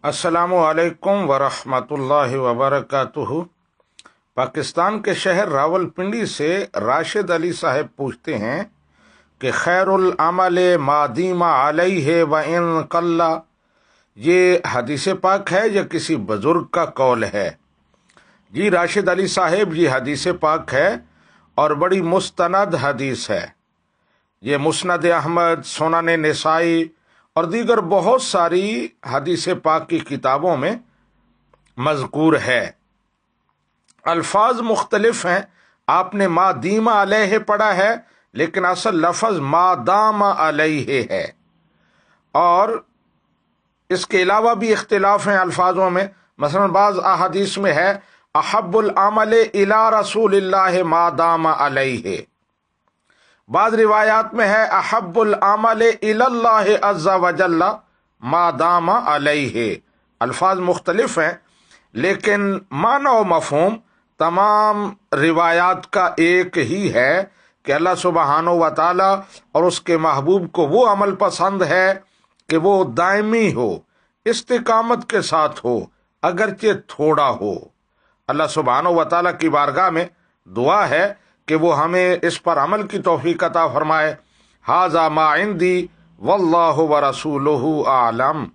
السلام علیکم ورحمۃ اللہ وبرکاتہ۔ پاکستان کے شہر راولپنڈی سے راشد علی صاحب پوچھتے ہیں کہ خیر العمل ما دیم علیہ وان قل، یہ حدیث پاک ہے یا کسی بزرگ کا قول ہے؟ جی راشد علی صاحب، یہ حدیث پاک ہے اور بڑی مستند حدیث ہے۔ یہ مسند احمد، سنن نسائی اور دیگر بہت ساری حدیث پاک کی کتابوں میں مذکور ہے۔ الفاظ مختلف ہیں، آپ نے ما دیم علیہ پڑھا ہے لیکن اصل لفظ ما دام علیہ ہے، اور اس کے علاوہ بھی اختلاف ہیں الفاظوں میں۔ مثلا بعض احادیث میں ہے احب العمل الی رسول اللہ ما دام علیہ، بعض روایات میں ہے احب العمل الی اللہ عز وجل ما دام علیہ۔ الفاظ مختلف ہیں لیکن معنی و مفہوم تمام روایات کا ایک ہی ہے کہ اللہ سبحانہ و تعالی اور اس کے محبوب کو وہ عمل پسند ہے کہ وہ دائمی ہو، استقامت کے ساتھ ہو، اگرچہ تھوڑا ہو۔ اللہ سبحانہ و تعالی کی بارگاہ میں دعا ہے کہ وہ ہمیں اس پر عمل کی توفیق عطا فرمائے۔ ھذا ما عندی واللہ ورسولہ اعلم۔